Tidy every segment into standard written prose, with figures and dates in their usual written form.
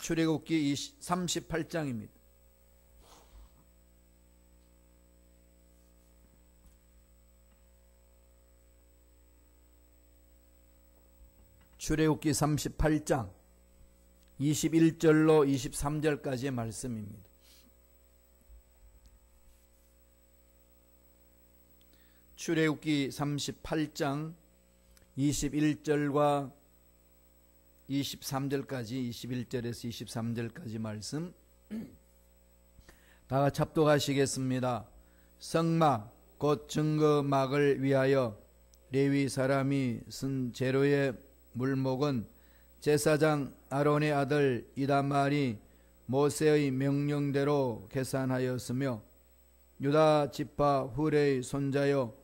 출애굽기 38장입니다. 출애굽기 38장 21절로 23절까지의 말씀입니다. 출애굽기 38장 21절과 23절까지 21절에서 23절까지 말씀 다 같이 합독하시겠습니다. 성막 곧 증거막을 위하여 레위 사람이 쓴 재료의 물목은 제사장 아론의 아들 이다말이 모세의 명령대로 계산하였으며 유다 지파 훌의 손자여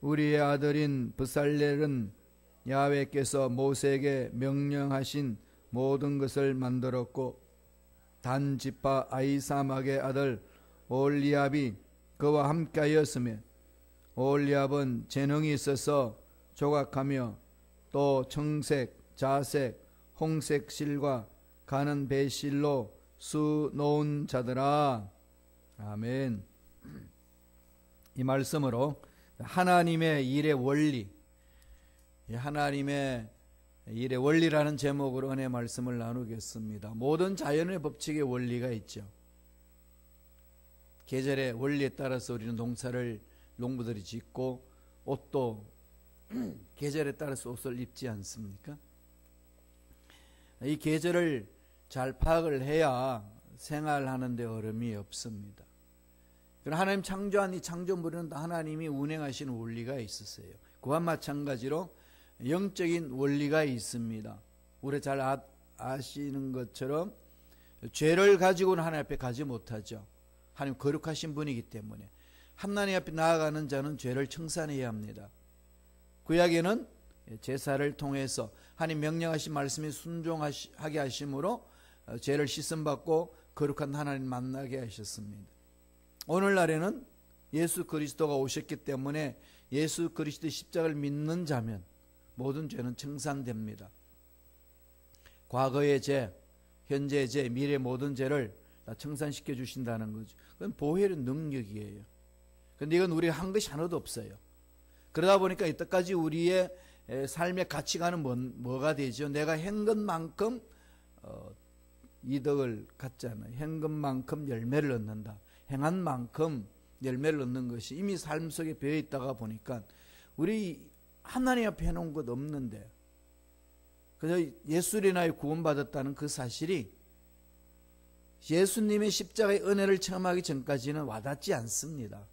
우리의 아들인 브살렐은 야훼께서 모세에게 명령하신 모든 것을 만들었고 단 지파 아히사막의 아들 올리압이 그와 함께하였으며 올리압은 재능이 있어서 조각하며 또 청색, 자색, 홍색 실과 가는 배실로 수 놓은 자들아. 아멘. 이 말씀으로 하나님의 일의 원리, 하나님의 일의 원리라는 제목으로 은혜 말씀을 나누겠습니다. 모든 자연의 법칙의 원리가 있죠. 계절의 원리에 따라서 우리는 농부들이 짓고 옷도 계절에 따라서 옷을 입지 않습니까? 이 계절을 잘 파악을 해야 생활하는 데 어려움이 없습니다. 하나님 창조한 이 창조물은 하나님이 운행하시는 원리가 있으세요. 그와 마찬가지로 영적인 원리가 있습니다. 우리 잘 아시는 것처럼 죄를 가지고는 하나님 앞에 가지 못하죠. 하나님 거룩하신 분이기 때문에 하나님 앞에 나아가는 자는 죄를 청산해야 합니다. 구약에는 제사를 통해서 하나님 명령하신 말씀에 순종하게 하심으로 죄를 씻음받고 거룩한 하나님 만나게 하셨습니다. 오늘날에는 예수 그리스도가 오셨기 때문에 예수 그리스도의 십자가를 믿는 자면 모든 죄는 청산됩니다. 과거의 죄, 현재의 죄, 미래의 모든 죄를 다 청산시켜 주신다는 거죠. 그건 보혈의 능력이에요. 그런데 이건 우리가 한 것이 하나도 없어요. 그러다 보니까 이때까지 우리의 삶의 가치관은 뭐가 되죠? 내가 한 것만큼 이득을 갖잖아요. 한 것만큼 열매를 얻는다. 행한 만큼 열매를 얻는 것이 이미 삶 속에 배어 있다가 보니까 우리 하나님 앞에 해놓은 것 없는데 그래서 예수로 인하여 구원받았다는 그 사실이 예수님의 십자가의 은혜를 체험하기 전까지는 와닿지 않습니다.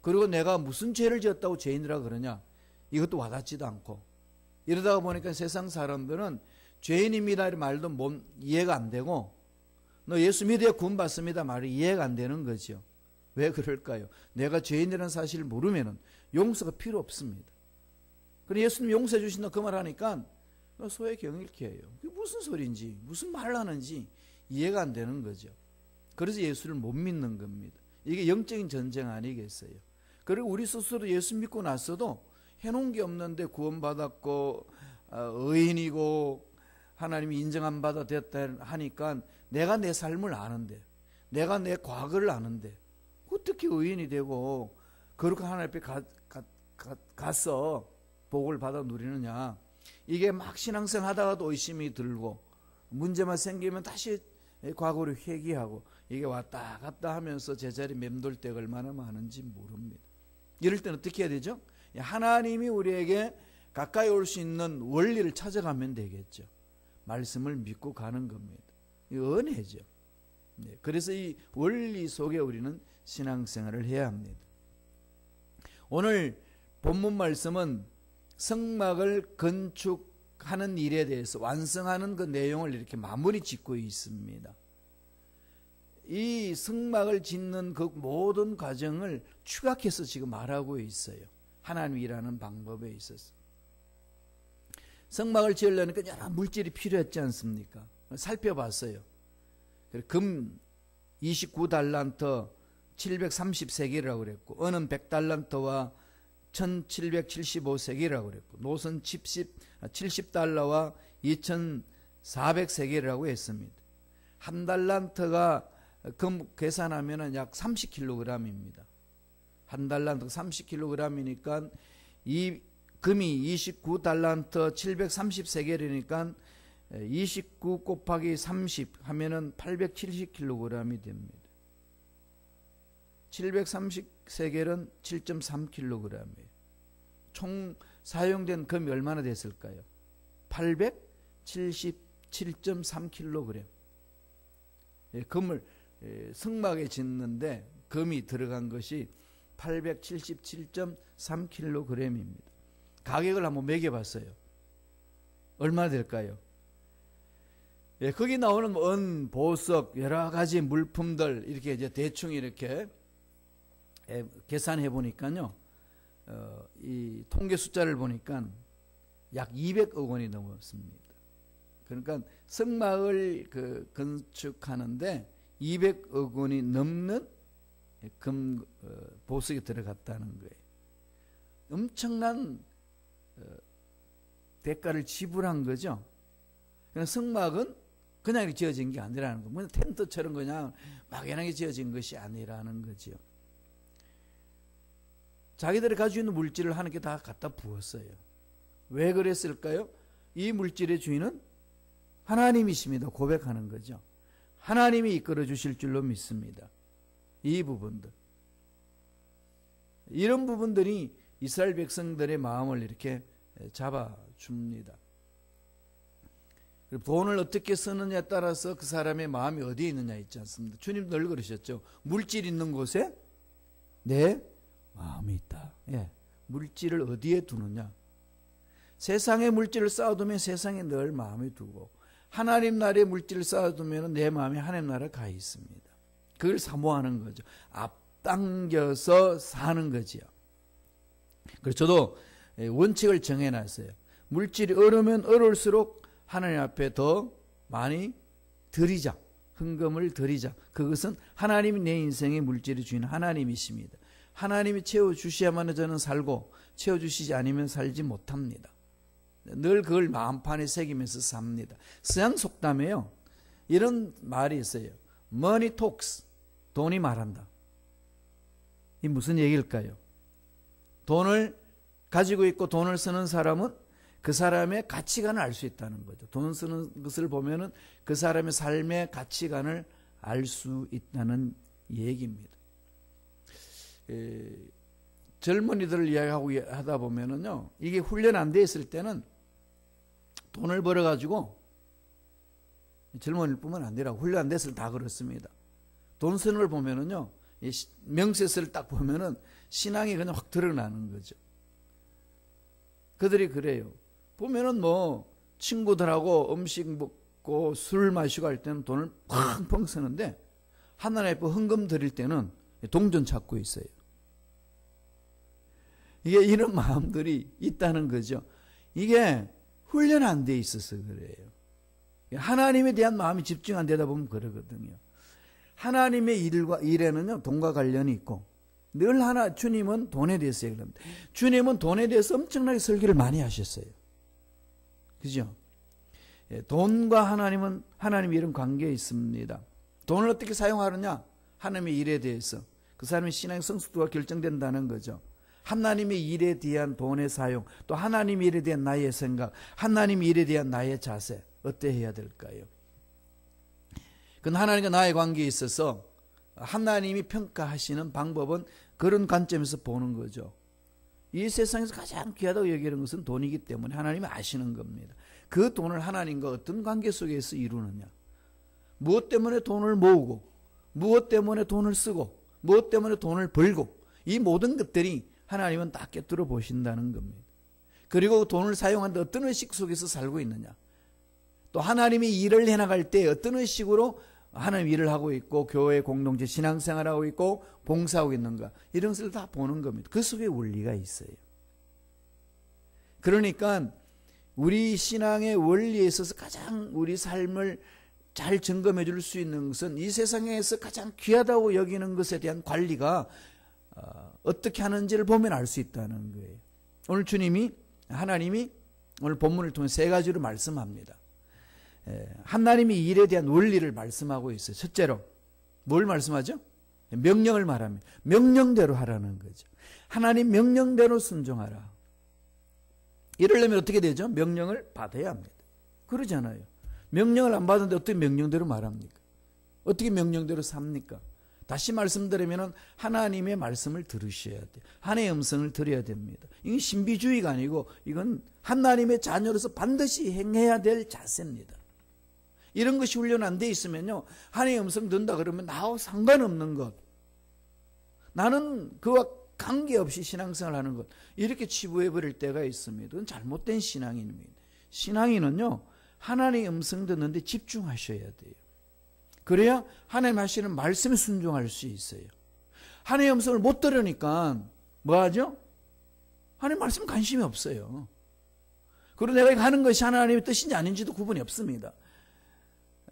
그리고 내가 무슨 죄를 지었다고 죄인이라 그러냐? 이것도 와닿지도 않고 이러다가 보니까 세상 사람들은 죄인입니다 말도 이해가 안 되고 너 예수 믿어야 구원받습니다 말이 이해가 안 되는 거죠. 왜 그럴까요? 내가 죄인이라는 사실을 모르면 용서가 필요 없습니다. 그래서 예수님 용서해 주신다 그 말 하니까 소외 경일케예요. 그게 무슨 소리인지 무슨 말을 하는지 이해가 안 되는 거죠. 그래서 예수를 못 믿는 겁니다. 이게 영적인 전쟁 아니겠어요? 그리고 우리 스스로 예수 믿고 나서도 해놓은 게 없는데 구원받았고 의인이고 하나님이 인정 안 받아 됐다 하니까 내가 내 삶을 아는데 내가 내 과거를 아는데 어떻게 의인이 되고 거룩한 하나님 앞에 가서 복을 받아 누리느냐. 이게 막 신앙생활 하다가도 의심이 들고 문제만 생기면 다시 과거를 회귀하고 이게 왔다 갔다 하면서 제자리 맴돌 때가 얼마나 많은지 모릅니다. 이럴 때는 어떻게 해야 되죠? 하나님이 우리에게 가까이 올 수 있는 원리를 찾아가면 되겠죠. 말씀을 믿고 가는 겁니다. 이 은혜죠. 네, 그래서 이 원리 속에 우리는 신앙생활을 해야 합니다. 오늘 본문 말씀은 성막을 건축하는 일에 대해서 완성하는 그 내용을 이렇게 마무리 짓고 있습니다. 이 성막을 짓는 그 모든 과정을 추각해서 지금 말하고 있어요. 하나님이 일하는 방법에 있어서. 성막을 지으려니까 여러 물질이 필요했지 않습니까? 살펴봤어요. 금 29달란트 730세겔이라고 그랬고 은은 100달란트와 1775세겔이라고 그랬고 노선 70달러와 400세겔이라고 했습니다. 한 달란트가 금 계산하면 약 30kg입니다. 한 달란트 30kg이니까 이 금이 29달란트 730세겔이니까 29 곱하기 30 하면은 870kg이 됩니다. 730세겔은 7.3kg이에요. 총 사용된 금이 얼마나 됐을까요? 877.3kg. 금을 승막에 짓는데 금이 들어간 것이 877.3kg입니다. 가격을 한번 매겨봤어요. 얼마나 될까요? 거기 나오는 은, 보석, 여러 가지 물품들 이렇게 이제 대충 이렇게 계산해 보니까요, 이 통계 숫자를 보니까 약 200억 원이 넘었습니다. 그러니까 성막을 건축하는데 200억 원이 넘는 금 보석이 들어갔다는 거예요. 엄청난 대가를 지불한 거죠. 성막은 그냥 이렇게 지어진 게 아니라는 거. 뭐 텐트처럼 그냥 막연하게 지어진 것이 아니라는 거죠. 자기들이 가지고 있는 물질을 하나님께 다 갖다 부었어요. 왜 그랬을까요? 이 물질의 주인은 하나님이십니다. 고백하는 거죠. 하나님이 이끌어 주실 줄로 믿습니다. 이 부분들. 이런 부분들이 이스라엘 백성들의 마음을 이렇게 잡아줍니다. 돈을 어떻게 쓰느냐에 따라서 그 사람의 마음이 어디에 있느냐 있지 않습니까? 주님 늘 그러셨죠. 물질 있는 곳에 내 마음이 있다. 예. 물질을 어디에 두느냐. 세상의 물질을 쌓아두면 세상에 늘 마음이 두고, 하나님 나라의 물질을 쌓아두면 내 마음이 하나님 나라에 가 있습니다. 그걸 사모하는 거죠. 앞당겨서 사는 거지요. 그래서 저도 원칙을 정해놨어요. 물질이 어려우면 어려울수록 하나님 앞에 더 많이 드리자. 헌금을 드리자. 그것은 하나님이 내 인생의 물질의 주인 하나님이십니다. 하나님이 채워주셔야만 저는 살고, 채워주시지 않으면 살지 못합니다. 늘 그걸 마음판에 새기면서 삽니다. 서양 속담에요, 이런 말이 있어요. Money talks. 돈이 말한다. 이 무슨 얘기일까요? 돈을 가지고 있고 돈을 쓰는 사람은 그 사람의 가치관을 알 수 있다는 거죠. 돈 쓰는 것을 보면은 그 사람의 삶의 가치관을 알 수 있다는 얘기입니다. 젊은이들을 이야기하고 하다 보면은요, 이게 훈련 안 돼 있을 때는 돈을 벌어가지고, 젊은이일 뿐만 아니라 훈련 안 됐을 때 다 그렇습니다. 돈 쓰는 걸 보면은요, 명세서를 딱 보면은 신앙이 그냥 확 드러나는 거죠. 그들이 그래요. 보면은 뭐 친구들하고 음식 먹고 술 마시고 할 때는 돈을 펑펑 쓰는데, 하나님 앞에 헌금 드릴 때는 동전 찾고 있어요. 이게 이런 마음들이 있다는 거죠. 이게 훈련 안 돼 있어서 그래요. 하나님에 대한 마음이 집중 안 되다 보면 그러거든요. 하나님의 일에는요, 돈과 관련이 있고, 늘 주님은 돈에 대해서 얘기를 합니다. 주님은 돈에 대해서 엄청나게 설교를 많이 하셨어요. 그죠? 돈과 하나님은, 하나님이 이런 관계에 있습니다. 돈을 어떻게 사용하느냐? 하나님의 일에 대해서. 그 사람의 신앙의 성숙도가 결정된다는 거죠. 하나님의 일에 대한 돈의 사용, 또 하나님의 일에 대한 나의 생각, 하나님의 일에 대한 나의 자세, 어때 해야 될까요? 그건 하나님과 나의 관계에 있어서 하나님이 평가하시는 방법은 그런 관점에서 보는 거죠. 이 세상에서 가장 귀하다고 여기는 것은 돈이기 때문에 하나님이 아시는 겁니다. 그 돈을 하나님과 어떤 관계 속에서 이루느냐, 무엇 때문에 돈을 모으고, 무엇 때문에 돈을 쓰고, 무엇 때문에 돈을 벌고, 이 모든 것들이 하나님은 다 꿰뚫어 보신다는 겁니다. 그리고 돈을 사용하는데 어떤 의식 속에서 살고 있느냐, 또 하나님이 일을 해나갈 때 어떤 의식으로 하나님 일을 하고 있고, 교회 공동체 신앙생활하고 있고, 봉사하고 있는가, 이런 것을 다 보는 겁니다. 그 속에 원리가 있어요. 그러니까 우리 신앙의 원리에 있어서 가장 우리 삶을 잘 점검해 줄 수 있는 것은 이 세상에서 가장 귀하다고 여기는 것에 대한 관리가 어떻게 하는지를 보면 알 수 있다는 거예요. 오늘 하나님이 오늘 본문을 통해 세 가지로 말씀합니다. 하나님이 일에 대한 원리를 말씀하고 있어요. 첫째로 뭘 말씀하죠? 명령을 말합니다. 명령대로 하라는 거죠. 하나님 명령대로 순종하라. 이러려면 어떻게 되죠? 명령을 받아야 합니다. 그러잖아요. 명령을 안 받는데 어떻게 명령대로 말합니까? 어떻게 명령대로 삽니까? 다시 말씀드리면 하나님의 말씀을 들으셔야 돼요. 하나님의 음성을 들어야 됩니다. 이건 신비주의가 아니고 이건 하나님의 자녀로서 반드시 행해야 될 자세입니다. 이런 것이 훈련 안 돼 있으면요, 하나님의 음성 듣는다 그러면 나하고 상관없는 것, 나는 그와 관계없이 신앙생활 하는 것, 이렇게 치부해버릴 때가 있습니다. 그건 잘못된 신앙인입니다. 신앙인은요, 하나님의 음성 듣는데 집중하셔야 돼요. 그래야 하나님 하시는 말씀에 순종할 수 있어요. 하나님의 음성을 못 들으니까 뭐 하죠? 하나님 말씀 관심이 없어요. 그리고 내가 하는 것이 하나님의 뜻인지 아닌지도 구분이 없습니다.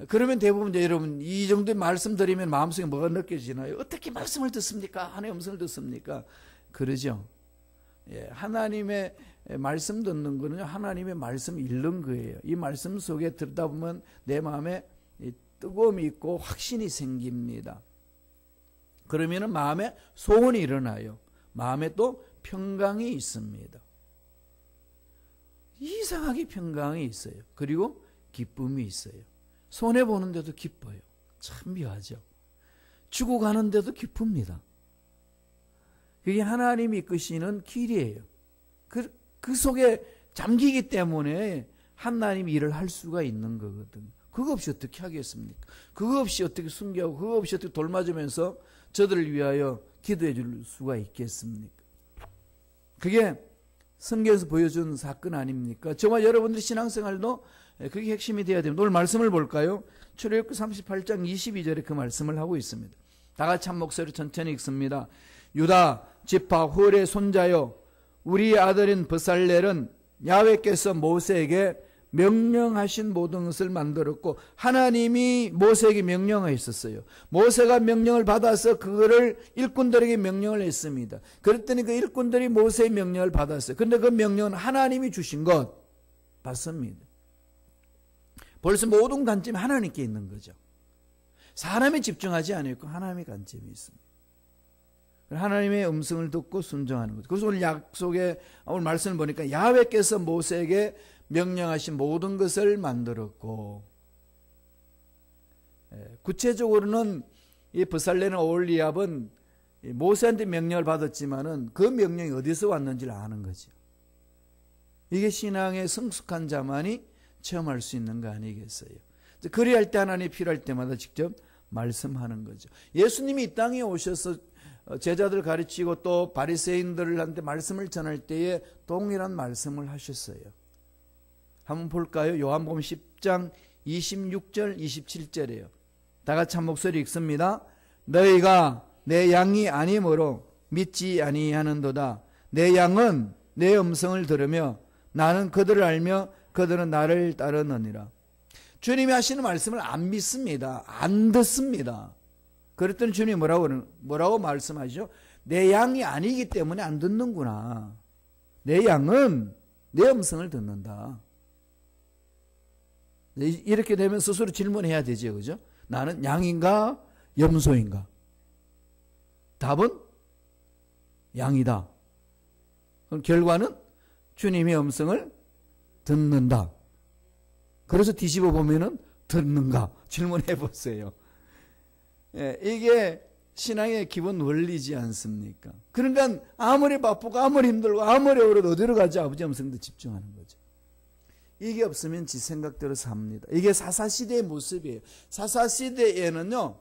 그러면 대부분 이제 여러분 이 정도의 말씀 드리면 마음속에 뭐가 느껴지나요? 어떻게 말씀을 듣습니까? 하나님의 음성을 듣습니까? 그러죠. 예, 하나님의 말씀 듣는 거는 하나님의 말씀 읽는 거예요. 이 말씀 속에 들다 보면 내 마음에 뜨거움이 있고 확신이 생깁니다. 그러면 마음에 소원이 일어나요. 마음에 또 평강이 있습니다. 이상하게 평강이 있어요. 그리고 기쁨이 있어요. 손해보는데도 기뻐요. 참 묘하죠. 죽어가는데도 기쁩니다. 그게 하나님이 이끄시는 길이에요. 그 속에 잠기기 때문에 하나님이 일을 할 수가 있는 거거든요. 그거 없이 어떻게 하겠습니까? 그거 없이 어떻게 순교하고 그거 없이 어떻게 돌맞으면서 저들을 위하여 기도해 줄 수가 있겠습니까? 그게 성경에서 보여준 사건 아닙니까? 저와 여러분들의 신앙생활도 그게 핵심이 되어야 됩니다. 오늘 말씀을 볼까요? 출애굽기 38장 22절에 그 말씀을 하고 있습니다. 다 같이 한 목소리로 천천히 읽습니다. 유다 지파 훌의 손자여 우리 아들인 브살렐은 야훼께서 모세에게 명령하신 모든 것을 만들었고 그하나님이 모세에게 명령하셨어요. 모세가 명령을 받아서 그거를 일꾼들에게 명령을 했습니다. 그랬더니 그 일꾼들이 모세의 명령을 받았어요. 그런데 그 명령은 하나님이 주신 것 맞습니다. 벌써 모든 관점이 하나님께 있는 거죠. 사람에 집중하지 않고 하나님의 관점이 있습니다. 하나님의 음성을 듣고 순종하는 거죠. 그래서 오늘 약속에 오늘 말씀을 보니까 야훼께서 모세에게 명령하신 모든 것을 만들었고, 구체적으로는 이 브살렐은 오홀리압은 모세한테 명령을 받았지만은 그 명령이 어디서 왔는지를 아는 거죠. 이게 신앙에 성숙한 자만이 체험할 수 있는 거 아니겠어요? 그리할 때 하나님이 필요할 때마다 직접 말씀하는 거죠. 예수님이 이 땅에 오셔서 제자들 가르치고 또 바리새인들한테 말씀을 전할 때에 동일한 말씀을 하셨어요. 한번 볼까요? 요한복음 10장 26절 27절이에요. 다 같이 한 목소리 읽습니다. 너희가 내 양이 아니므로 믿지 아니하는도다. 내 양은 내 음성을 들으며 나는 그들을 알며 그들은 나를 따르느니라. 주님이 하시는 말씀을 안 믿습니다. 안 듣습니다. 그랬더니 주님이 뭐라고 말씀하시죠? 내 양이 아니기 때문에 안 듣는구나. 내 양은 내 음성을 듣는다. 이렇게 되면 스스로 질문해야 되죠. 그죠? 나는 양인가 염소인가? 답은 양이다. 그럼 결과는 주님의 음성을 듣는다. 그래서 뒤집어 보면은 듣는가? 질문해 보세요. 예, 이게 신앙의 기본 원리지 않습니까? 그러니까 아무리 바쁘고 아무리 힘들고 아무리 어려도 어디로 가지? 아버지 음성도 집중하는 거죠. 이게 없으면 지 생각대로 삽니다. 이게 사사시대의 모습이에요. 사사시대에는요,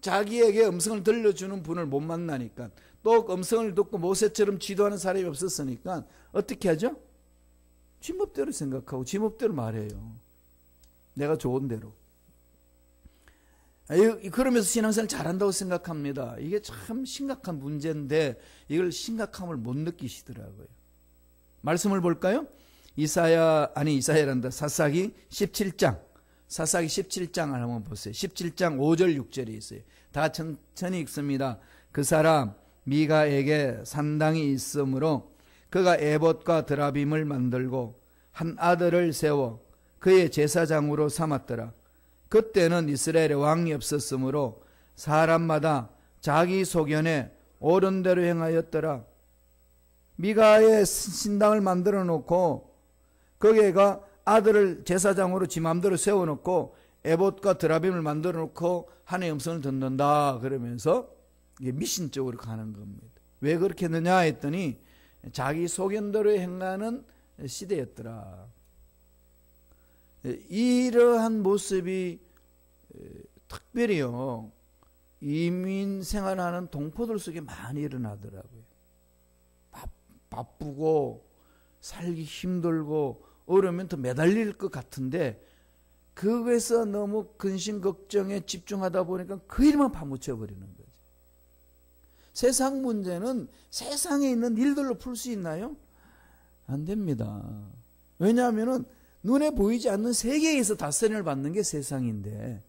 자기에게 음성을 들려주는 분을 못 만나니까, 또 음성을 듣고 모세처럼 지도하는 사람이 없었으니까 어떻게 하죠? 지법대로 생각하고 지법대로 말해요. 내가 좋은 대로. 그러면서 신앙생활 잘한다고 생각합니다. 이게 참 심각한 문제인데 이걸 심각함을 못 느끼시더라고요. 말씀을 볼까요? 사사기 17장. 사사기 17장을 한번 보세요. 17장 5절 6절이 있어요. 다 천천히 읽습니다. 그 사람 미가에게 산당이 있으므로 그가 에봇과 드라빔을 만들고 한 아들을 세워 그의 제사장으로 삼았더라. 그때는 이스라엘에 왕이 없었으므로 사람마다 자기 소견에 옳은 대로 행하였더라. 미가의 신당을 만들어 놓고 거기에가 아들을 제사장으로 지 맘대로 세워놓고 에봇과 드라빔을 만들어 놓고 하나님의 음성을 듣는다 그러면서 이게 미신적으로 가는 겁니다. 왜 그렇게 했느냐 했더니 자기 소견대로 행하는 시대였더라. 이러한 모습이 특별히요 이민 생활하는 동포들 속에 많이 일어나더라고요. 바쁘고 살기 힘들고 어려우면 더 매달릴 것 같은데 그거에서 너무 근심 걱정에 집중하다 보니까 그 일만 파묻혀 버리는 거죠. 세상 문제는 세상에 있는 일들로 풀 수 있나요? 안 됩니다. 왜냐하면 눈에 보이지 않는 세계에서 다스림을 받는 게 세상인데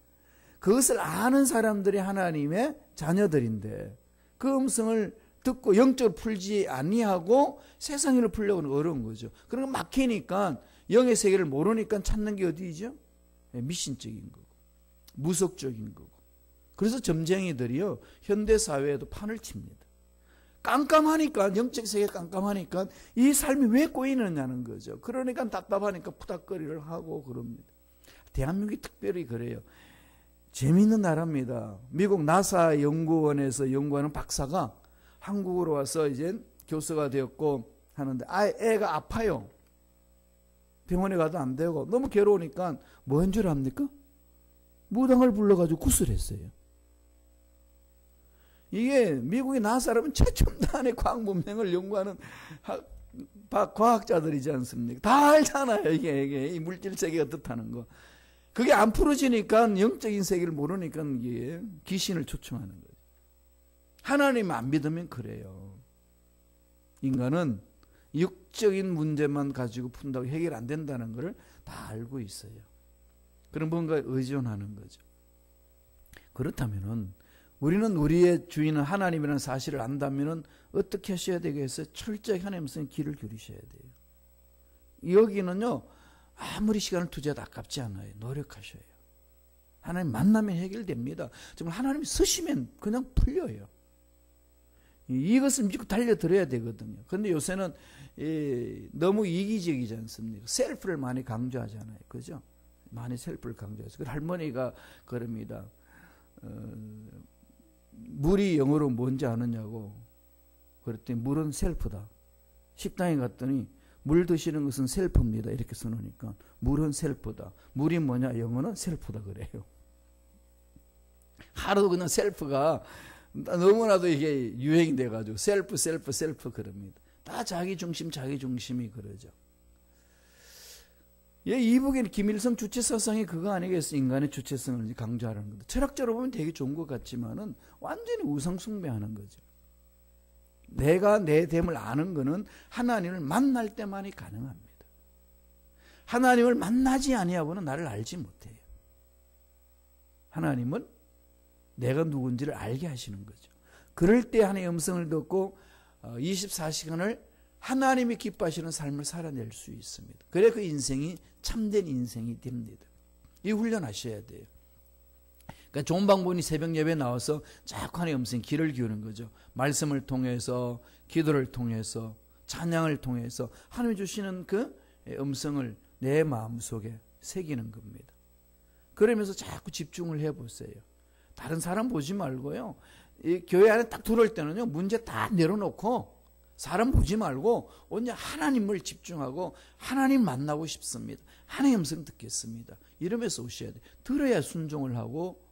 그것을 아는 사람들이 하나님의 자녀들인데 그 음성을 듣고 영적으로 풀지 아니하고 세상 일을 풀려고 하는 어려운 거죠. 그러니까 막히니까 영의 세계를 모르니까 찾는 게 어디죠? 미신적인 거고 무속적인 거고. 그래서 점쟁이들이요 현대 사회에도 판을 칩니다. 깜깜하니까 영적 세계 깜깜하니까 이 삶이 왜 꼬이느냐는 거죠. 그러니까 답답하니까 푸닥거리를 하고 그럽니다. 대한민국이 특별히 그래요. 재미있는 나라입니다. 미국 나사 연구원에서 연구하는 박사가 한국으로 와서 이제 교수가 되었고 하는데 애가 아파요. 병원에 가도 안 되고 너무 괴로우니까 뭐 한 줄 압니까? 무당을 불러가지고 구슬했어요. 이게 미국의 나사라면 최첨단의 과학 문명을 연구하는 과학자들이지 않습니까? 다 알잖아요. 이게 이 물질 세계가 어떻다는 거. 그게 안 풀어지니까 영적인 세계를 모르니까 이게 귀신을 초청하는 거예요. 하나님 안 믿으면 그래요. 인간은 육적인 문제만 가지고 푼다고 해결 안 된다는 것을 다 알고 있어요. 그럼 뭔가 의존하는 거죠. 그렇다면은 우리는 우리의 주인은 하나님이라는 사실을 안다면은 어떻게 하셔야 되겠어요? 철저히 하나님 말씀에 귀를 기울이셔야 돼요. 여기는요 아무리 시간을 투자해도 아깝지 않아요. 노력하셔야 해요. 하나님 만나면 해결됩니다. 정말 하나님이 쓰시면 그냥 풀려요. 이것을 믿고 달려들어야 되거든요. 그런데 요새는 너무 이기적이지 않습니까? 셀프를 많이 강조하잖아요. 그죠? 많이 셀프를 강조해서. 그 할머니가 그럽니다. 물이 영어로 뭔지 아느냐고. 그랬더니 물은 셀프다. 식당에 갔더니 물 드시는 것은 셀프입니다. 이렇게 써놓으니까 물은 셀프다. 물이 뭐냐? 영어는 셀프다 그래요. 하루도 그냥 셀프가 너무나도 이게 유행이 돼가지고 셀프 그럽니다. 다 자기 중심이 그러죠. 이북의 김일성 주체사상이 그거 아니겠어요? 인간의 주체성을 강조하는 거죠. 철학적으로 보면 되게 좋은 것 같지만은 완전히 우상숭배하는 거죠. 내가 내 됨을 아는 것은 하나님을 만날 때만이 가능합니다. 하나님을 만나지 아니하고는 나를 알지 못해요. 하나님은 내가 누군지를 알게 하시는 거죠. 그럴 때 하나님의 음성을 듣고 24시간을 하나님이 기뻐하시는 삶을 살아낼 수 있습니다. 그래 그 인생이 참된 인생이 됩니다. 이 훈련하셔야 돼요. 그러니까 좋은 방법이 새벽 예배에 나와서 자꾸 하나님의 음성에 귀를 기울이는 거죠. 말씀을 통해서 기도를 통해서 찬양을 통해서 하나님이 주시는 그 음성을 내 마음속에 새기는 겁니다. 그러면서 자꾸 집중을 해보세요. 다른 사람 보지 말고요. 이 교회 안에 딱 들어올 때는요. 문제 다 내려놓고 사람 보지 말고 오늘 하나님을 집중하고 하나님 만나고 싶습니다. 하나님의 음성 듣겠습니다. 이러면서 오셔야 돼요. 들어야 순종을 하고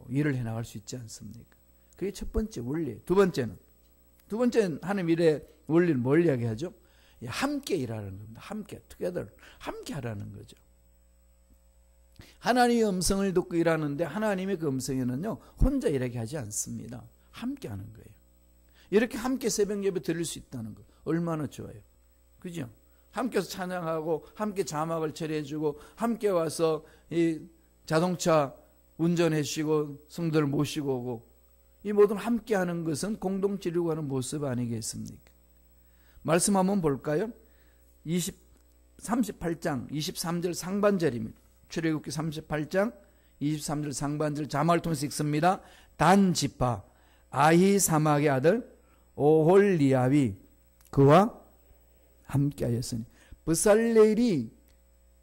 일을 해나갈 수 있지 않습니까? 그게 첫 번째 원리. 두 번째는 하나님 일의 원리는 뭘 이야기하죠? 함께 일하는 겁니다. 함께, together. 함께 하라는 거죠. 하나님의 음성을 듣고 일하는데 하나님의 그 음성에는요 혼자 일하게 하지 않습니다. 함께 하는 거예요. 이렇게 함께 새벽 예배 드릴 수 있다는 거 얼마나 좋아요. 그죠? 함께서 찬양하고 함께 자막을 처리해주고 함께 와서 이 자동차 운전해 주시고 성도를 모시고 오고 이 모든 함께 하는 것은 공동체로 가는 모습 아니겠습니까? 말씀 한번 볼까요? 38장 23절 상반절입니다. 출애굽기 38장 23절 상반절 자막을 통해서 읽습니다. 단 지파 아히사막의 아들 오홀리압이 그와 함께하였으니, 브살렐이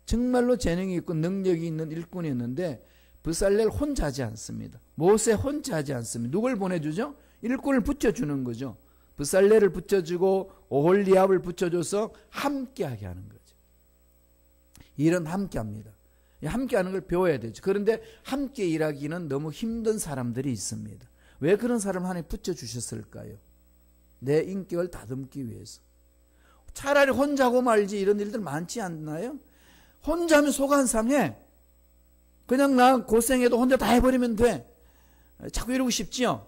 정말로 재능이 있고 능력이 있는 일꾼이었는데 브살렐 혼자 하지 않습니다. 모세 혼자 하지 않습니다. 누굴 보내주죠? 일꾼을 붙여주는 거죠. 브살렐을 붙여주고 오홀리압을 붙여줘서 함께하게 하는 거죠. 일은 함께합니다. 함께하는 걸 배워야 되죠. 그런데 함께 일하기는 너무 힘든 사람들이 있습니다. 왜 그런 사람을 하나님 붙여주셨을까요? 내 인격을 다듬기 위해서. 차라리 혼자 하고 말지 이런 일들 많지 않나요? 혼자 하면 속 안 상해. 그냥 나 고생해도 혼자 다 해버리면 돼. 자꾸 이러고 싶지요?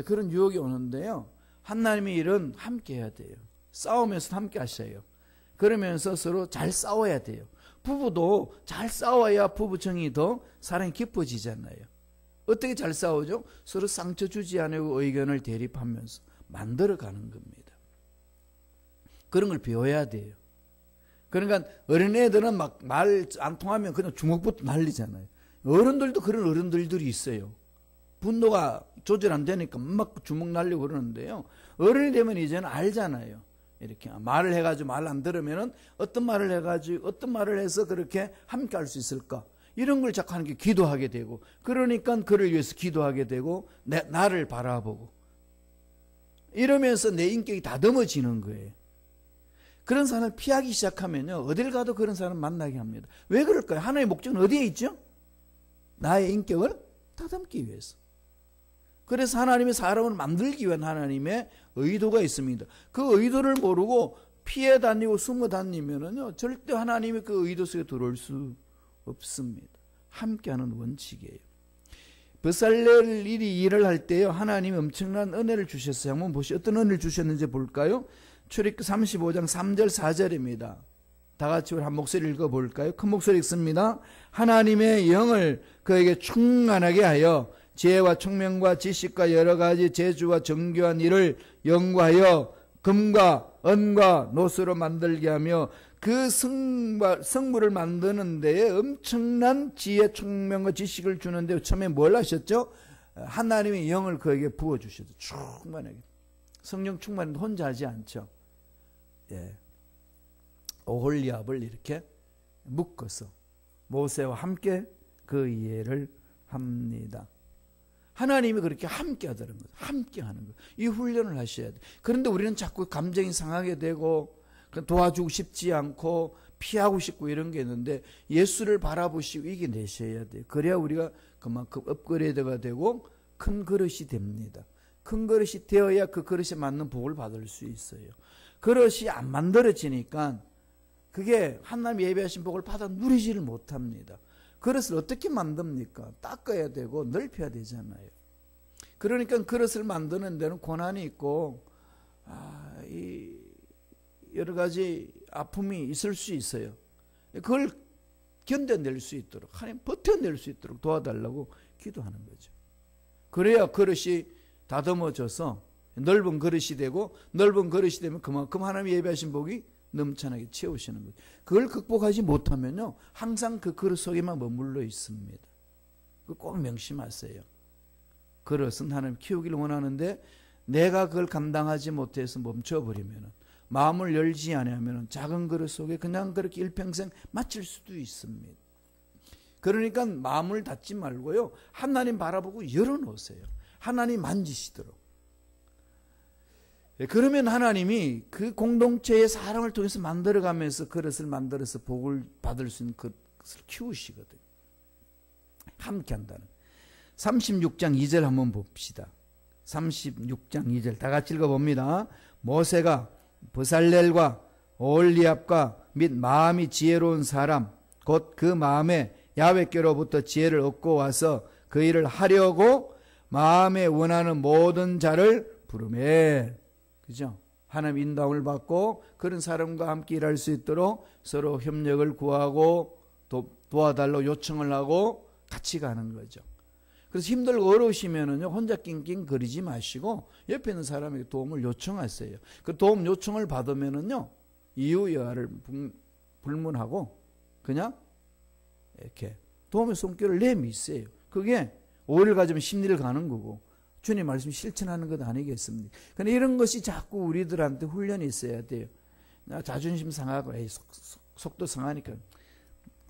그런 유혹이 오는데요. 하나님의 일은 함께 해야 돼요. 싸우면서 함께 하셔요. 그러면서 서로 잘 싸워야 돼요. 부부도 잘 싸워야 부부 정이 더 사랑이 깊어지잖아요. 어떻게 잘 싸우죠? 서로 상처 주지 않고 의견을 대립하면서 만들어가는 겁니다. 그런 걸 배워야 돼요. 그러니까 어린애들은 막 말 안 통하면 그냥 주먹부터 날리잖아요. 어른들도 그런 어른들이 있어요. 분노가 조절 안 되니까 막 주먹 날리고 그러는데요. 어른이 되면 이제는 알잖아요. 이렇게 말을 해가지고 말 안 들으면은 어떤 말을 해가지고 어떤 말을 해서 그렇게 함께 할 수 있을까? 이런 걸 자꾸 하는 게 기도하게 되고, 그러니까 그를 위해서 기도하게 되고, 나를 바라보고 이러면서 내 인격이 다듬어지는 거예요. 그런 사람을 피하기 시작하면요, 어딜 가도 그런 사람 만나게 합니다. 왜 그럴까요? 하나님의 목적은 어디에 있죠? 나의 인격을 다듬기 위해서. 그래서 하나님의 사람을 만들기 위한 하나님의 의도가 있습니다. 그 의도를 모르고 피해 다니고 숨어 다니면은요, 절대 하나님의 그 의도 속에 들어올 수 없습니다. 함께하는 원칙이에요. 브살렐 일을 할 때요, 하나님이 엄청난 은혜를 주셨어요. 한번 보시죠. 어떤 은혜를 주셨는지 볼까요? 출애굽기 35장 3절 4절입니다. 다 같이 우리 한 목소리 읽어볼까요? 큰 목소리 읽습니다. 하나님의 영을 그에게 충만하게 하여 지혜와 총명과 지식과 여러 가지 재주와 정교한 일을 연구하여 금과 은과 노스로 만들게 하며 그 성물을 만드는 데에 엄청난 지혜, 총명과 지식을 주는데 처음에 뭘 하셨죠? 하나님의 영을 그에게 부어주셨죠. 충만하게. 성령 충만은 혼자 하지 않죠. 예. 오홀리압을 이렇게 묶어서 모세와 함께 그 이해를 합니다. 하나님이 그렇게 함께 하다는 거죠. 함께 하는 거. 이 훈련을 하셔야 돼. 그런데 우리는 자꾸 감정이 상하게 되고 도와주고 싶지 않고 피하고 싶고 이런 게 있는데, 예수를 바라보시고 이겨내셔야 돼요. 그래야 우리가 그만큼 업그레이드가 되고 큰 그릇이 됩니다. 큰 그릇이 되어야 그 그릇에 맞는 복을 받을 수 있어요. 그릇이 안 만들어지니까 그게 하나님 예배하신 복을 받아 누리지를 못합니다. 그릇을 어떻게 만듭니까? 닦아야 되고 넓혀야 되잖아요. 그러니까 그릇을 만드는 데는 고난이 있고 여러 가지 아픔이 있을 수 있어요. 그걸 견뎌낼 수 있도록, 하나님 버텨낼 수 있도록 도와달라고 기도하는 거죠. 그래야 그릇이 다듬어져서 넓은 그릇이 되고, 넓은 그릇이 되면 그만큼 하나님 예배하신 복이 넘쳐나게 채우시는 거예요. 그걸 극복하지 못하면요, 항상 그 그릇 속에만 머물러 있습니다. 꼭 명심하세요. 그릇은 하나님 키우기를 원하는데 내가 그걸 감당하지 못해서 멈춰버리면, 마음을 열지 않으면 작은 그릇 속에 그냥 그렇게 일평생 마칠 수도 있습니다. 그러니까 마음을 닫지 말고요, 하나님 바라보고 열어놓으세요. 하나님 만지시도록. 그러면 하나님이 그 공동체의 사랑을 통해서 만들어가면서 그릇을 만들어서 복을 받을 수 있는 그것을 키우시거든요. 함께 한다는. 36장 2절 한번 봅시다. 36장 2절 다 같이 읽어봅니다. 모세가 브살렐과 오홀리압과 및 마음이 지혜로운 사람 곧 그 마음에 야훼께로부터 지혜를 얻고 와서 그 일을 하려고 마음에 원하는 모든 자를 부르매. 그죠? 하나님 인도함을 받고 그런 사람과 함께 일할 수 있도록 서로 협력을 구하고 도와달라고 요청을 하고 같이 가는 거죠. 그래서 힘들고 어려우시면은요, 혼자 낑낑거리지 마시고 옆에 있는 사람에게 도움을 요청하세요. 그 도움 요청을 받으면은요, 이유 여하를 불문하고 그냥 이렇게 도움의 손길을 내미세요. 그게 오해를 가지면 심리를 가는 거고 주님 말씀 실천하는 것 아니겠습니까? 근데 이런 것이 자꾸 우리들한테 훈련이 있어야 돼요. 나 자존심 상하고 에이, 속도 상하니까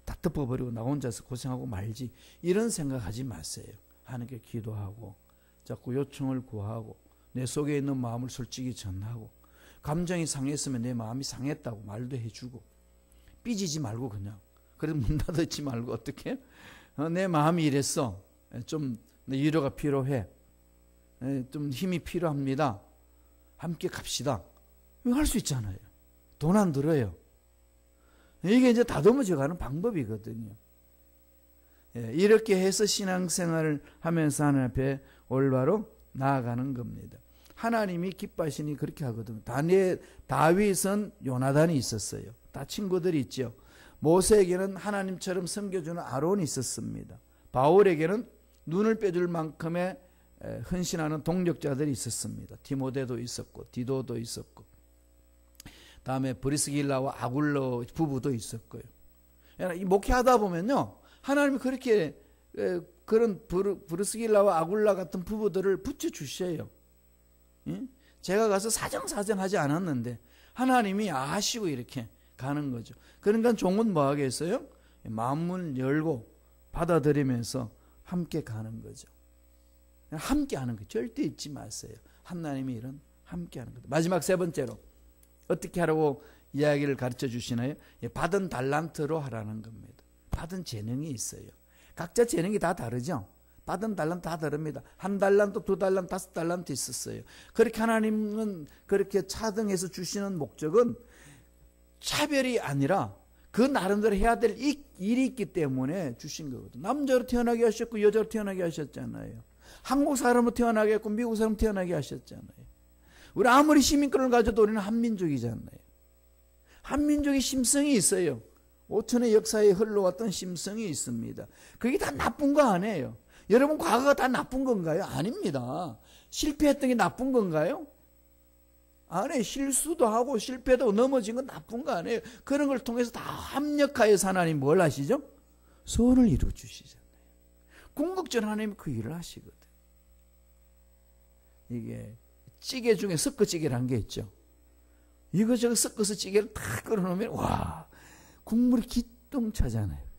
다 덮어버리고 나 혼자서 고생하고 말지 이런 생각하지 마세요. 하나님께 기도하고 자꾸 요청을 구하고 내 속에 있는 마음을 솔직히 전하고 감정이 상했으면 내 마음이 상했다고 말도 해주고 삐지지 말고 그냥 그래도 문 닫지 말고 어떻게 내 마음이 이랬어 좀 위로가 필요해 좀 힘이 필요합니다 함께 갑시다 이거 할 수 있잖아요. 돈 안 들어요. 이게 이제 다듬어져 가는 방법이거든요. 이렇게 해서 신앙생활을 하면서 하나님 앞에 올바로 나아가는 겁니다. 하나님이 기뻐하시니 그렇게 하거든요. 다윗은 요나단이 있었어요. 다 친구들이 있죠. 모세에게는 하나님처럼 섬겨주는 아론이 있었습니다. 바울에게는 눈을 빼줄 만큼의 헌신하는 동력자들이 있었습니다. 디모데도 있었고 디도도 있었고 다음에 브리스길라와 아굴러 부부도 있었고요. 목회하다 보면요. 하나님이 그렇게 그런 브리스길라와 아굴라 같은 부부들을 붙여주셔요. 제가 가서 사정사정 하지 않았는데 하나님이 아시고 이렇게 가는 거죠. 그러니까 종은 뭐 하겠어요? 마음을 열고 받아들이면서 함께 가는 거죠. 함께 하는 거 절대 잊지 마세요. 하나님이 이런 함께 하는 거죠. 마지막 세 번째로 어떻게 하라고 이야기를 가르쳐 주시나요? 받은 달란트로 하라는 겁니다. 받은 재능이 있어요. 각자 재능이 다 다르죠. 받은 달란트 다 다릅니다. 1달란트, 2달란트, 5달란트 있었어요. 그렇게 하나님은 그렇게 차등해서 주시는 목적은 차별이 아니라 그 나름대로 해야 될 일이 있기 때문에 주신 거거든요. 남자로 태어나게 하셨고 여자로 태어나게 하셨잖아요. 한국 사람으로 태어나게 했고 미국 사람으로 태어나게 하셨잖아요. 우리 아무리 시민권을 가져도 우리는 한민족이잖아요. 한민족의 심성이 있어요. 5천의 역사에 흘러왔던 심성이 있습니다. 그게 다 나쁜 거 아니에요. 여러분 과거가 다 나쁜 건가요? 아닙니다. 실패했던 게 나쁜 건가요? 아니에요. 실수도 하고 실패도 넘어진 건 나쁜 거 아니에요. 그런 걸 통해서 다 합력하여서 하나님 뭘 하시죠? 소원을 이루어 주시잖아요. 궁극적으로 하나님이 그 일을 하시거든. 이게 찌개 중에 섞어찌개라는 게 있죠. 이거저거 섞어서 찌개를 다 끓여놓으면 와 국물이 기똥차잖아요.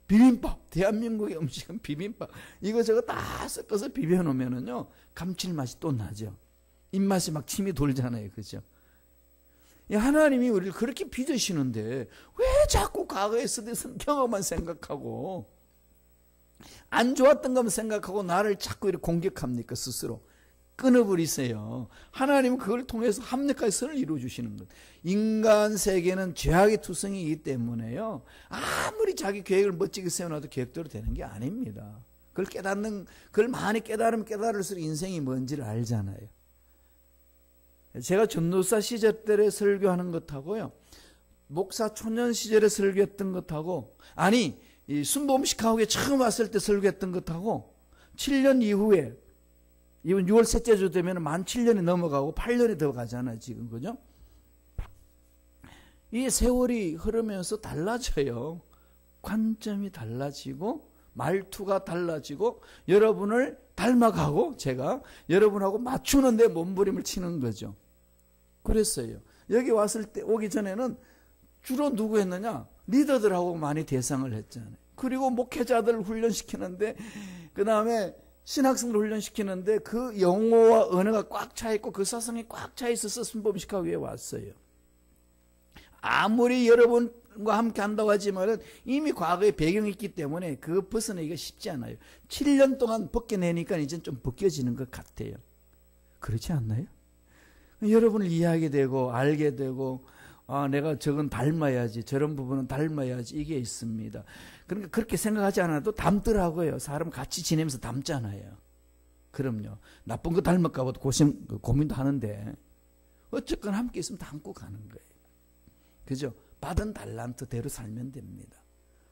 비빔밥, 대한민국의 음식은 비빔밥. 이거저거 다 섞어서 비벼놓으면은요 감칠맛이 또 나죠. 입맛이 막 침이 돌잖아요, 그죠? 하나님이 우리를 그렇게 빚으시는데 왜 자꾸 과거에 쓰던 경험만 생각하고 안 좋았던 것만 생각하고 나를 자꾸 이렇게 공격합니까 스스로? 끊어버리세요. 하나님은 그걸 통해서 합력하여 선을 이루어주시는 것. 인간 세계는 죄악의 투성이기 때문에요. 아무리 자기 계획을 멋지게 세워놔도 계획대로 되는 게 아닙니다. 그걸 많이 깨달으면 깨달을수록 인생이 뭔지를 알잖아요. 제가 전도사 시절 때 설교하는 것하고요. 목사 초년 시절에 설교했던 것하고 아니 이 순복음식하고에 처음 왔을 때 설교했던 것하고 7년 이후에 이번 6월 셋째 주 되면 만 7년이 넘어가고 8년이 더 가잖아요, 지금. 그죠? 이 세월이 흐르면서 달라져요. 관점이 달라지고, 말투가 달라지고, 여러분을 닮아가고, 제가 여러분하고 맞추는데 몸부림을 치는 거죠. 그랬어요. 여기 왔을 때, 오기 전에는 주로 누구 했느냐? 리더들하고 많이 대상을 했잖아요. 그리고 목회자들을 훈련시키는데, 그 다음에 신학생들 훈련시키는데 그 영어와 언어가 꽉 차 있고 그 사상이 꽉 차 있어서 순복음식학교에 왔어요. 아무리 여러분과 함께 한다고 하지만 이미 과거에 배경이 있기 때문에 그거 벗어내기가 쉽지 않아요. 7년 동안 벗겨내니까 이제 좀 벗겨지는 것 같아요. 그렇지 않나요? 여러분을 이해하게 되고 알게 되고 내가 저건 닮아야지 저런 부분은 닮아야지 이게 있습니다. 그러니까 그렇게 생각하지 않아도 닮더라고요. 사람 같이 지내면서 닮잖아요. 그럼요. 나쁜 거 닮을까 봐도 고민도 하는데 어쨌건 함께 있으면 닮고 가는 거예요. 그죠? 받은 달란트대로 살면 됩니다.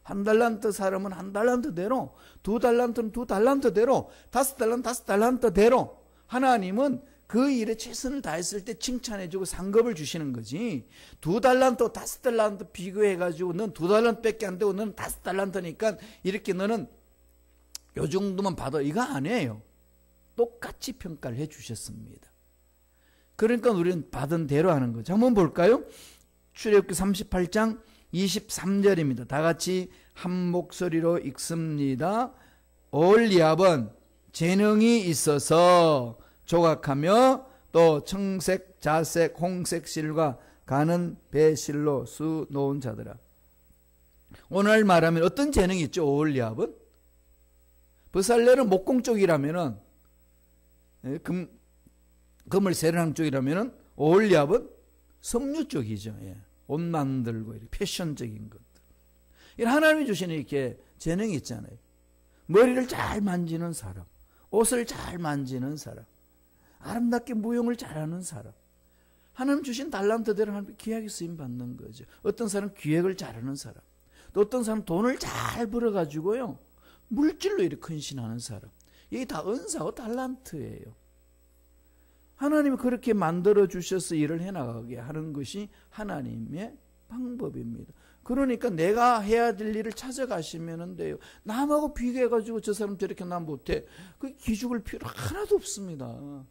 1달란트 사람은 1달란트대로 2달란트는 2달란트대로 5달란트 5달란트대로 하나님은 그 일에 최선을 다했을 때 칭찬해주고 상급을 주시는 거지. 2달란트, 5달란트 비교해가지고 넌 2달란트밖에 안 되고 너는 5달란트니까 이렇게 너는 요 정도만 받아. 이거 아니에요. 똑같이 평가를 해주셨습니다. 그러니까 우리는 받은 대로 하는 거죠. 한번 볼까요? 출애굽기 38장 23절입니다. 다 같이 한 목소리로 읽습니다. 올리압은 재능이 있어서 조각하며 또 청색, 자색, 홍색 실과 가는 배실로 수 놓은 자들아. 오늘 말하면 어떤 재능이 있죠? 올리압은 버살렐은 목공 쪽이라면은 금을 세련한 쪽이라면은 올리압은 섬유 쪽이죠. 예. 옷 만들고 이렇게 패션적인 것들. 하나님이 주시는 이렇게 재능이 있잖아요. 머리를 잘 만지는 사람, 옷을 잘 만지는 사람, 아름답게 무용을 잘하는 사람. 하나님 주신 달란트대로 하나님 귀하게 쓰임 받는 거죠. 어떤 사람은 기획을 잘하는 사람, 또 어떤 사람은 돈을 잘 벌어가지고요 물질로 이렇게 헌신하는 사람. 이게 다 은사와 달란트예요. 하나님이 그렇게 만들어 주셔서 일을 해나가게 하는 것이 하나님의 방법입니다. 그러니까 내가 해야 될 일을 찾아가시면 돼요. 남하고 비교해가지고 저 사람 저렇게 난 못해. 그 기죽을 필요 하나도 없습니다.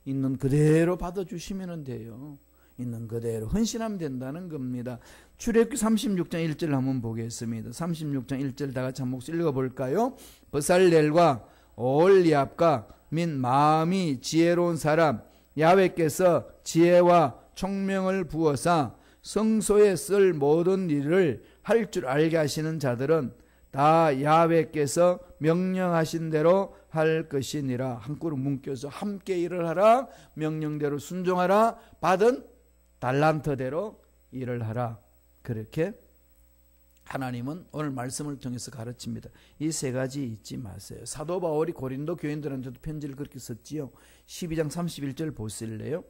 있는 그대로 받아주시면 돼요. 있는 그대로 헌신하면 된다는 겁니다. 출애굽기 36장 1절 한번 보겠습니다. 36장 1절 다 같이 한 목소리 읽어볼까요? 버살렐과 올리압과 및 마음이 지혜로운 사람 야훼께서 지혜와 총명을 부어사 성소에 쓸 모든 일을 할 줄 알게 하시는 자들은 다 야훼께서 명령하신 대로 할 것이니라. 한 그룹 묶여서 함께 일을 하라. 명령대로 순종하라. 받은 달란트대로 일을 하라. 그렇게 하나님은 오늘 말씀을 통해서 가르칩니다. 이 세 가지 잊지 마세요. 사도 바울이 고린도 교인들한테도 편지를 그렇게 썼지요. 12장 31절 보실래요?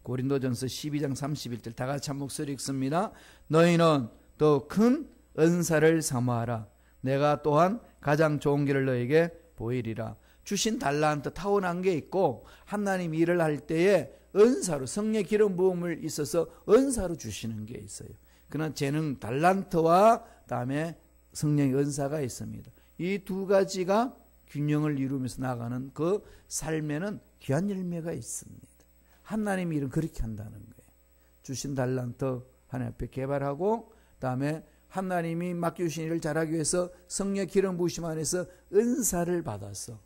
고린도전서 12장 31절 다 같이 한 목소리 읽습니다. 너희는 더 큰 은사를 사모하라. 내가 또한 가장 좋은 길을 너에게 보이리라. 주신 달란트 타고난 게 있고 하나님 일을 할 때에 은사로 성령의 기름 부음을 있어서 은사로 주시는 게 있어요. 그러나 재능 달란트와 다음에 성령의 은사가 있습니다. 이 두 가지가 균형을 이루면서 나가는 그 삶에는 귀한 열매가 있습니다. 하나님의 일은 그렇게 한다는 거예요. 주신 달란트 하나님 앞에 개발하고 다음에 하나님이 맡겨주신 일을 잘하기 위해서 성령의 기름 부으심 안에서 은사를 받아서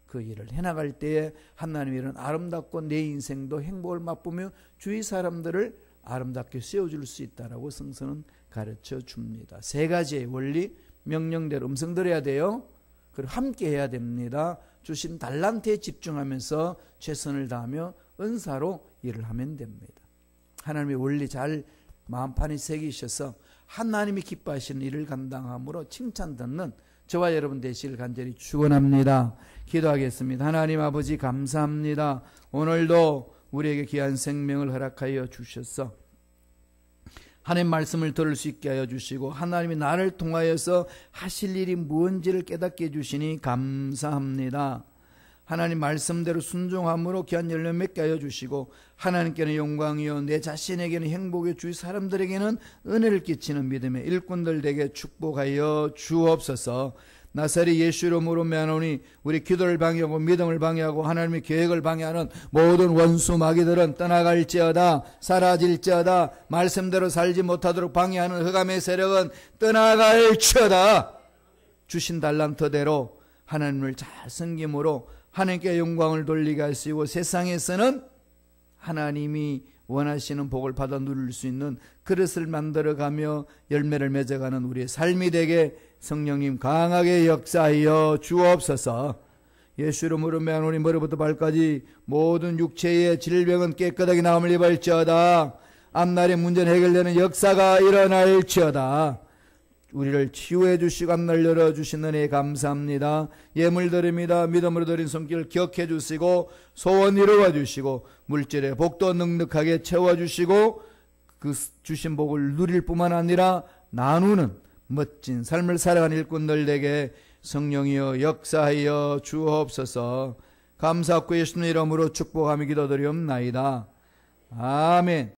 그 일을 해나갈 때에 하나님의 일은 아름답고 내 인생도 행복을 맛보며 주위 사람들을 아름답게 세워줄 수 있다라고 성서는 가르쳐 줍니다. 세 가지의 원리, 명령대로 음성 들어야 돼요. 그리고 함께 해야 됩니다. 주신 달란트에 집중하면서 최선을 다하며 은사로 일을 하면 됩니다. 하나님의 원리 잘 마음판에 새기셔서 하나님이 기뻐하시는 일을 감당함으로 칭찬 듣는 저와 여러분 되시길 간절히 축원합니다. 기도하겠습니다. 하나님 아버지 감사합니다. 오늘도 우리에게 귀한 생명을 허락하여 주셔서 하나님 말씀을 들을 수 있게 하여 주시고 하나님이 나를 통하여서 하실 일이 무엇인지를 깨닫게 해주시니 감사합니다. 하나님 말씀대로 순종함으로 귀한 열매 맺게 하여 주시고 하나님께는 영광이요 내 자신에게는 행복이요 주위 사람들에게는 은혜를 끼치는 믿음의 일꾼들 되게 축복하여 주옵소서. 나사렛 예수 이름으로 명하노니 우리 기도를 방해하고 믿음을 방해하고 하나님의 계획을 방해하는 모든 원수 마귀들은 떠나갈지어다 사라질지어다. 말씀대로 살지 못하도록 방해하는 흑암의 세력은 떠나갈지어다. 주신 달란트대로 하나님을 잘 섬김으로 하나님께 영광을 돌리게 하시고 세상에서는 하나님이 원하시는 복을 받아 누릴 수 있는 그릇을 만들어가며 열매를 맺어가는 우리의 삶이 되게 성령님 강하게 역사하여 주옵소서. 예수 이름으로 명하노니 머리부터 발까지 모든 육체의 질병은 깨끗하게 나음을 입을지어다. 앞날의 문제는 해결되는 역사가 일어날지어다. 우리를 치유해 주시고 앞날 열어주신 은혜에 감사합니다. 예물 드립니다. 믿음으로 드린 손길 기억해 주시고 소원 이루어 주시고 물질의 복도 넉넉하게 채워주시고 그 주신 복을 누릴 뿐만 아니라 나누는 멋진 삶을 살아가는 일꾼들에게 성령이여 역사하여 주옵소서. 감사하고 예수님의 이름으로 축복하며 기도드리옵나이다. 아멘.